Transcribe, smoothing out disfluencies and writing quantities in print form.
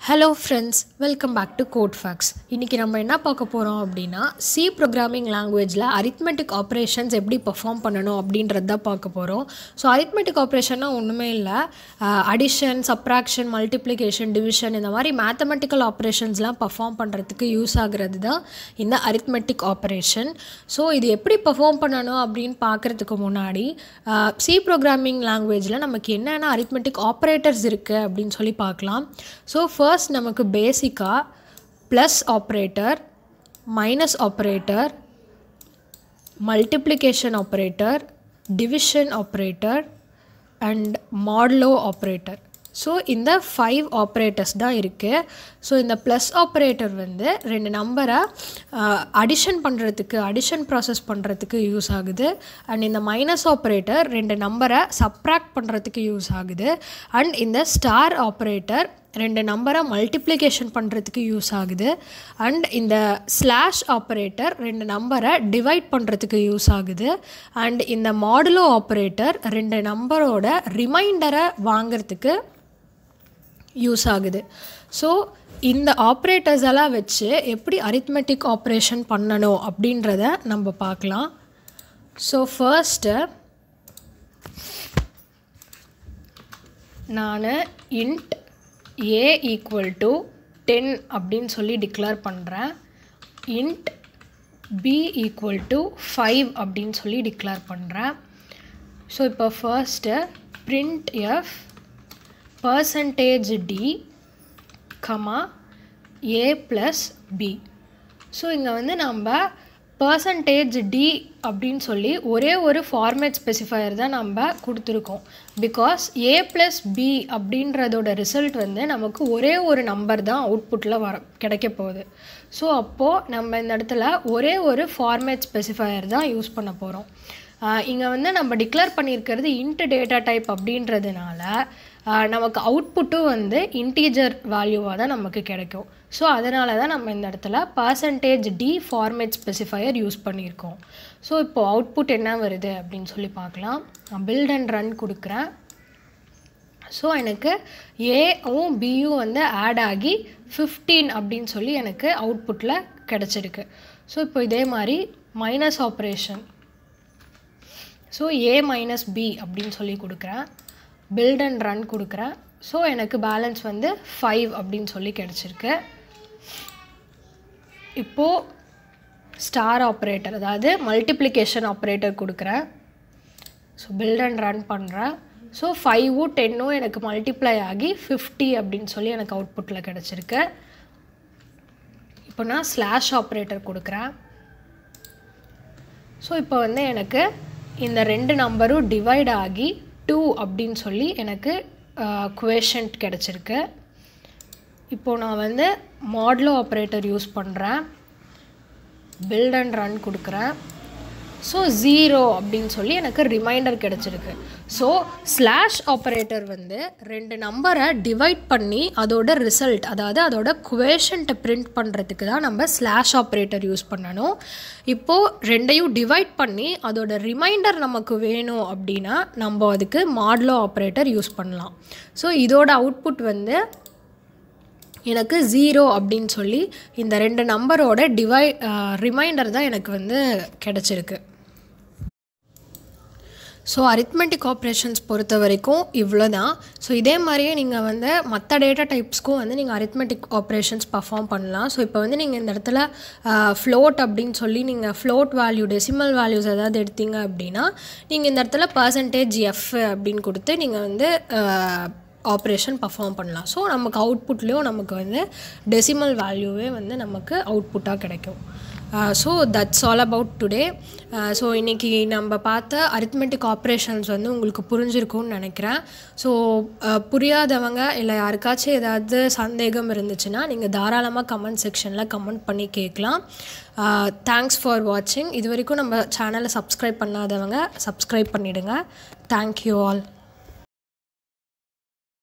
Hello friends, welcome back to Code Facts. இன்னைக்கு நம்ம என்ன பார்க்க போறோம் அப்படினா C programming languageல arithmetic operations எப்படி perform பண்ணனும் அப்படின்றத தான் பார்க்க போறோம். So arithmetic operationனா ஒண்ணுமே இல்ல, addition, subtraction, multiplication, division இந்த மாதிரி mathematical operationsலாம் perform பண்றதுக்கு யூஸ் ஆகுறது தான் இந்த arithmetic operation. So இது எப்படி perform பண்ணனும் அப்படினு பார்க்கிறதுக்கு முன்னாடி C programming languageல நமக்கு என்னென்ன arithmetic operators இருக்கு அப்படினு சொல்லி பார்க்கலாம். So first நமக்கு பேசிக்கா plus operator, minus operator, multiplication operator, division operator and modulo operator. So இந்த 5 operators தான் இருக்கு. So இந்த plus operator வந்து ரெண்டு நம்பரை addition பண்றதுக்கு addition process பண்றதுக்கு யூஸ் ஆகுது and இந்த minus operator ரெண்டு நம்பரை subtract பண்றதுக்கு யூஸ் ஆகுது and இந்த star operator ரெண்டு நம்பரை மல்டிப்ளிகேஷன் பண்ணுறதுக்கு யூஸ் ஆகுது அண்ட் இந்த ஸ்லாஷ் ஆப்ரேட்டர் ரெண்டு நம்பரை டிவைட் பண்ணுறதுக்கு யூஸ் ஆகுது அண்ட் இந்த மாடுலோ ஆப்ரேட்டர் ரெண்டு நம்பரோட ரிமைண்டரை வாங்கிறதுக்கு யூஸ் ஆகுது. ஸோ இந்த ஆப்ரேட்டர்ஸ் எல்லாம் வச்சு எப்படி அரித்மெட்டிக் ஆப்ரேஷன் பண்ணணும் அப்படின்றத நம்ம பார்க்கலாம். ஸோ ஃபர்ஸ்ட்டு நான் இன்ட் a equal to 10 அப்படின்னு சொல்லி டிக்ளேர் பண்ணுறேன். int b equal to 5 அப்படின்னு சொல்லி டிக்ளேர் பண்ணுறேன். ஸோ இப்போ first printf %d comma a plus b. So இங்கே வந்து நம்ம %d அப்படின்னு சொல்லி ஒரே ஒரு ஃபார்மேட் ஸ்பெசிஃபையர் தான் நம்ம கொடுத்துருக்கோம். பிகாஸ் a + b அப்படின்றதோட ரிசல்ட் வந்து நமக்கு ஒரே ஒரு நம்பர் தான் அவுட்புட்டில் கிடைக்க போகுது. ஸோ அப்போது நம்ம இந்த இடத்துல ஒரே ஒரு ஃபார்மேட் ஸ்பெசிஃபையர் தான் யூஸ் பண்ண போகிறோம். இங்கே வந்து நம்ம டிக்ளேர் பண்ணியிருக்கிறது இன்ட் டேட்டா டைப் அப்படின்றதுனால நமக்கு அவுட்புட்டும் வந்து இன்டீஜர் வேல்யூவாக தான் நமக்கு கிடைக்கும். ஸோ அதனால தான் நம்ம இந்த இடத்துல %d ஃபார்மேட் ஸ்பெசிஃபையர் யூஸ் பண்ணியிருக்கோம். ஸோ இப்போது அவுட்புட் என்ன வருது அப்படின்னு சொல்லி பார்க்கலாம். நான் பில்ட் அண்ட் ரன் கொடுக்குறேன். ஸோ எனக்கு ஏவும் பியும் வந்து ஆட் ஆகி 15 அப்படின்னு சொல்லி எனக்கு அவுட்புட்டில் கிடச்சிருக்கு. ஸோ இப்போ இதே மாதிரி minus operation, so a minus b அப்படின்னு சொல்லி கொடுக்குறேன். பில்ட் அண்ட் ரன் கொடுக்குறேன். ஸோ எனக்கு பேலன்ஸ் வந்து 5 அப்படின்னு சொல்லி கிடச்சிருக்கு. இப்போது ஸ்டார் ஆப்ரேட்டர் அதாவது மல்டிப்ளிகேஷன் ஆப்ரேட்டர் கொடுக்குறேன். ஸோ பில்ட் அண்ட் ரன் பண்ணுறேன். ஸோ 5ம் 10ம் எனக்கு மல்டிப்ளை ஆகி 50 அப்படின்னு சொல்லி எனக்கு அவுட்புட்டில் கிடச்சிருக்கு. இப்போ நான் ஸ்லாஷ் ஆப்ரேட்டர் கொடுக்குறேன். ஸோ இப்போ வந்து எனக்கு இந்த ரெண்டு நம்பரும் டிவைட் ஆகி 2 அப்படின்னு சொல்லி எனக்கு குவேஷன்ட் கிடச்சிருக்கு. இப்போது நான் வந்து மாடுலோ ஆப்ரேட்டர் யூஸ் பண்ணுறேன். பில்ட் அண்ட் ரன் கொடுக்குறேன். ஸோ 0 அப்படின்னு சொல்லி எனக்கு ரிமைண்டர் கிடச்சிருக்கு. ஸோ ஸ்லாஷ் ஆப்ரேட்டர் வந்து ரெண்டு நம்பரை டிவைட் பண்ணி அதோட ரிசல்ட் அதாவது அதோட குவேஷன்ட்டை பிரிண்ட் பண்ணுறதுக்கு தான் நம்ம ஸ்லாஷ் ஆப்ரேட்டர் யூஸ் பண்ணணும். இப்போது ரெண்டையும் டிவைட் பண்ணி அதோட ரிமைண்டர் நமக்கு வேணும் அப்படின்னா நம்ம அதுக்கு மாடுலோ ஆப்ரேட்டர் யூஸ் பண்ணலாம். ஸோ இதோட அவுட்புட் வந்து எனக்கு 0 அப்படின்னு சொல்லி இந்த ரெண்டு நம்பரோட ரிமைண்டர் தான் எனக்கு வந்து கிடச்சிருக்கு. ஸோ அரித்மெட்டிக் ஆப்ரேஷன்ஸ் பொறுத்த வரைக்கும் இவ்வளோ தான். ஸோ இதே மாதிரியே நீங்கள் வந்து மற்ற டேட்டா டைப்ஸ்க்கும் வந்து நீங்கள் அரித்மெட்டிக் ஆப்ரேஷன்ஸ் பர்ஃபார்ம் பண்ணலாம். ஸோ இப்போ வந்து நீங்கள் இந்த இடத்துல ஃப்ளோட் அப்படின்னு சொல்லி நீங்கள் ஃப்ளோட் வேல்யூ டெசிமல் வேல்யூஸ் ஏதாவது எடுத்தீங்க அப்படின்னா நீங்கள் இந்த இடத்துல %f அப்படின்னு கொடுத்து நீங்கள் வந்து ஆப்ரேஷன் பர்ஃபார்ம் பண்ணலாம். ஸோ நமக்கு அவுட்புட்லேயும் நமக்கு வந்து டெசிமல் வேல்யூவே வந்து நமக்கு அவுட்புட்டாக கிடைக்கும். So that's all about today. So இன்றைக்கி நம்ம பார்த்த அரித்மெட்டிக் ஆப்ரேஷன்ஸ் வந்து உங்களுக்கு புரிஞ்சிருக்கும்னு நினைக்கிறேன். ஸோ புரியாதவங்க இல்லை யாருக்காச்சும் ஏதாவது சந்தேகம் இருந்துச்சுன்னா நீங்கள் தாராளமாக கமெண்ட் செக்ஷனில் கமெண்ட் பண்ணி கேட்கலாம். தேங்க்ஸ் ஃபார் வாட்சிங். இது வரைக்கும் நம்ம சேனலை சப்ஸ்கிரைப் பண்ணாதவங்க சப்ஸ்கிரைப் பண்ணிவிடுங்க. Thank you all.